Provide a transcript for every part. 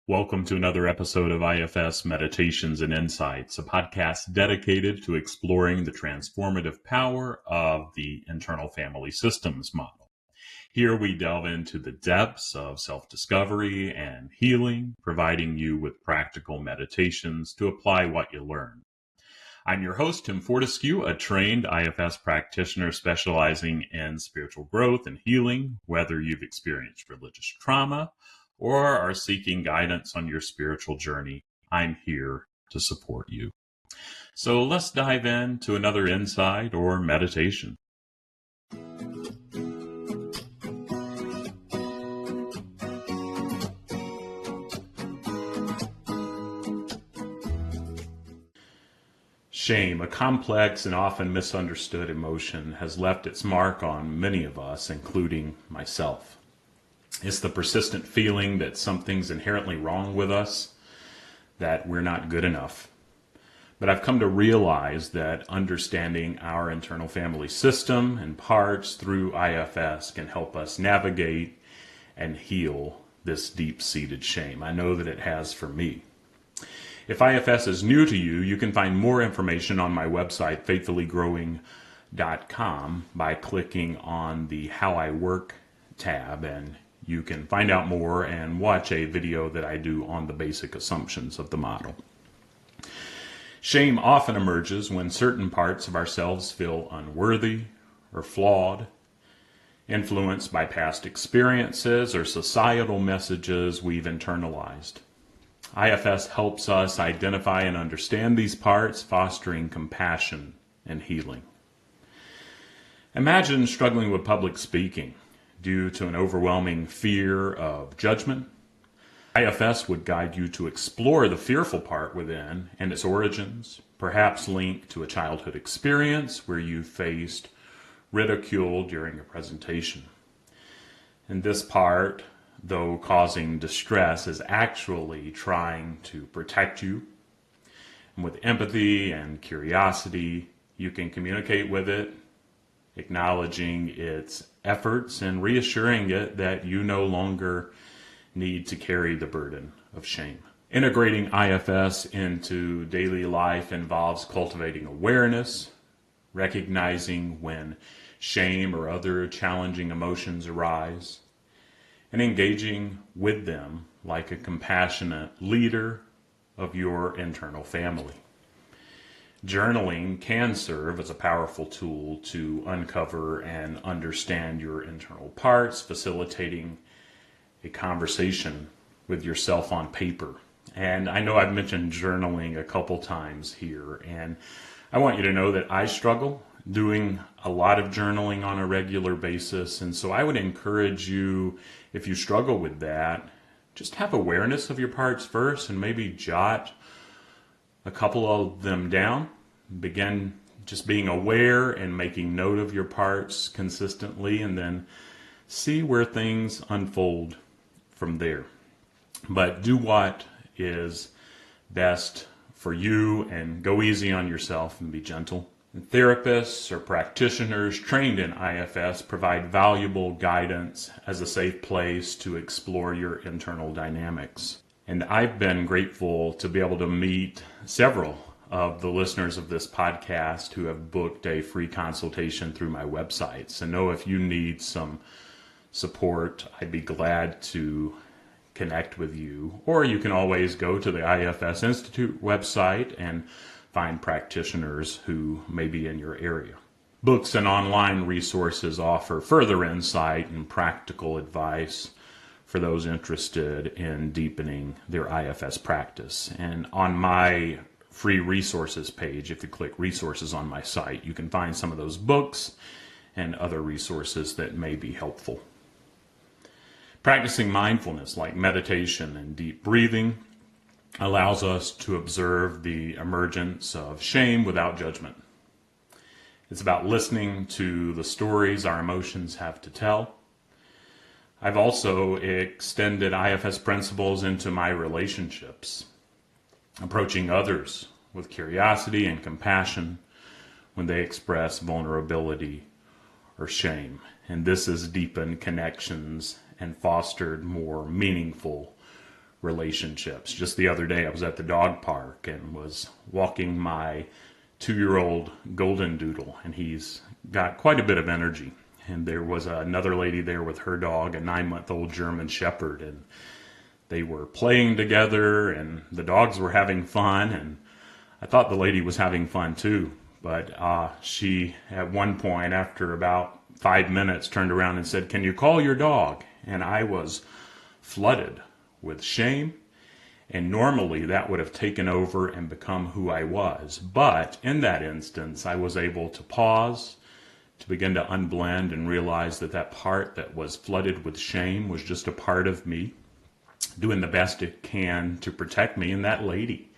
Welcome to another episode of IFS Meditations and Insights, a podcast dedicated to exploring the transformative power of the internal family systems model. Here we delve into the depths of self-discovery and healing, providing you with practical meditations to apply what you learn. I'm your host, Tim Fortescue, a trained IFS practitioner specializing in spiritual growth and healing, whether you've experienced religious trauma or are seeking guidance on your spiritual journey. I'm here to support you. So let's dive into another insight or meditation. Shame, a complex and often misunderstood emotion, has left its mark on many of us, including myself. It's the persistent feeling that something's inherently wrong with us, that we're not good enough. But I've come to realize that understanding our internal family system and parts through IFS can help us navigate and heal this deep-seated shame. I know that it has for me. If IFS is new to you, you can find more information on my website, faithfullygrowing.com, by clicking on the How I Work tab, and you can find out more and watch a video that I do on the basic assumptions of the model. Shame often emerges when certain parts of ourselves feel unworthy or flawed, influenced by past experiences or societal messages we've internalized. IFS helps us identify and understand these parts, fostering compassion and healing. Imagine struggling with public speaking due to an overwhelming fear of judgment. IFS would guide you to explore the fearful part within and its origins, perhaps linked to a childhood experience where you faced ridicule during a presentation. And this part, though causing distress, is actually trying to protect you. And with empathy and curiosity, you can communicate with it, acknowledging its efforts and reassuring it that you no longer need to carry the burden of shame. Integrating IFS into daily life involves cultivating awareness, recognizing when shame or other challenging emotions arise, and engaging with them like a compassionate leader of your internal family. Journaling can serve as a powerful tool to uncover and understand your internal parts, facilitating a conversation with yourself on paper. And I know I've mentioned journaling a couple times here, and I want you to know that I struggle doing a lot of journaling on a regular basis. And so I would encourage you, if you struggle with that, just have awareness of your parts first and maybe jot a couple of them down. Begin just being aware and making note of your parts consistently, and then see where things unfold from there. But do what is best for you and go easy on yourself and be gentle. And therapists or practitioners trained in IFS provide valuable guidance as a safe place to explore your internal dynamics. And I've been grateful to be able to meet several of the listeners of this podcast who have booked a free consultation through my website. So know if you need some support, I'd be glad to connect with you. Or you can always go to the IFS Institute website and find practitioners who may be in your area. Books and online resources offer further insight and practical advice for those interested in deepening their IFS practice. And on my free resources page, if you click resources on my site, you can find some of those books and other resources that may be helpful. Practicing mindfulness, like meditation and deep breathing, allows us to observe the emergence of shame without judgment. It's about listening to the stories our emotions have to tell. I've also extended IFS principles into my relationships, approaching others with curiosity and compassion when they express vulnerability or shame. And this has deepened connections and fostered more meaningful relationships. Just the other day, I was at the dog park and was walking my 2-year-old golden doodle, and he's got quite a bit of energy. And there was another lady there with her dog, a 9-month-old German Shepherd, and they were playing together, and the dogs were having fun, and I thought the lady was having fun too. But she, at one point, after about 5 minutes, turned around and said, "Can you call your dog?" And I was flooded with shame. And normally that would have taken over and become who I was. But in that instance, I was able to pause, to begin to unblend and realize that that part that was flooded with shame was just a part of me, doing the best it can to protect me. And that lady,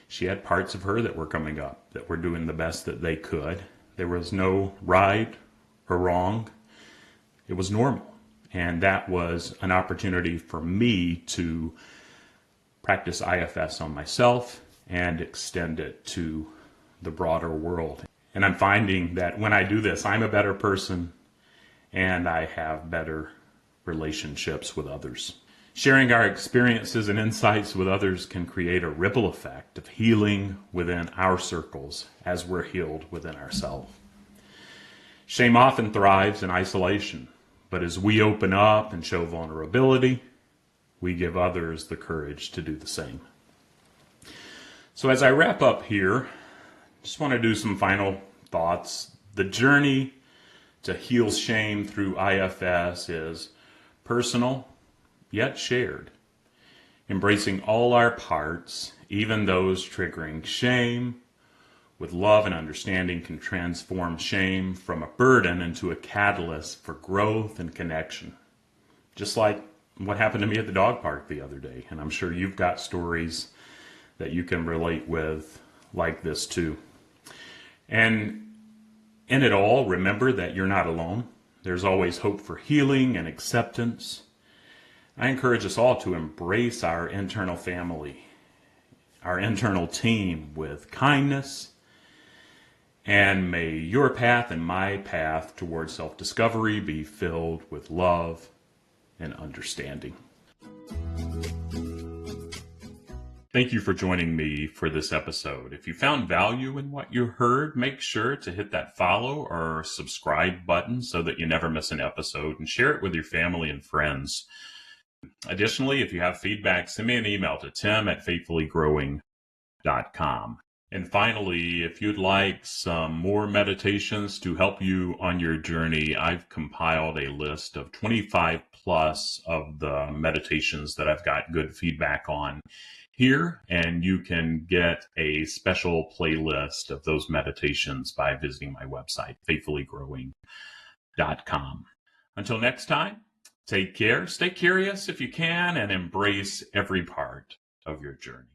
she had parts of her that were coming up, that were doing the best that they could. There was no right or wrong. It was normal. And that was an opportunity for me to practice IFS on myself and extend it to the broader world. And I'm finding that when I do this, I'm a better person and I have better relationships with others. Sharing our experiences and insights with others can create a ripple effect of healing within our circles as we're healed within ourselves. Shame often thrives in isolation, but as we open up and show vulnerability, we give others the courage to do the same. So as I wrap up here, just want to do some final thoughts. The journey to heal shame through IFS is personal, yet shared. Embracing all our parts, even those triggering shame, with love and understanding can transform shame from a burden into a catalyst for growth and connection. Just like what happened to me at the dog park the other day. And I'm sure you've got stories that you can relate with like this too. And in it all, remember that you're not alone. There's always hope for healing and acceptance. I encourage us all to embrace our internal family, our internal team with kindness. And may your path and my path towards self-discovery be filled with love and understanding. Thank you for joining me for this episode. If you found value in what you heard, make sure to hit that follow or subscribe button so that you never miss an episode, and share it with your family and friends. Additionally, if you have feedback, send me an email to tim@faithfullygrowing.com. And finally, if you'd like some more meditations to help you on your journey, I've compiled a list of 25 plus of the meditations that I've got good feedback on here, and you can get a special playlist of those meditations by visiting my website, faithfullygrowing.com. Until next time, take care, stay curious if you can, and embrace every part of your journey.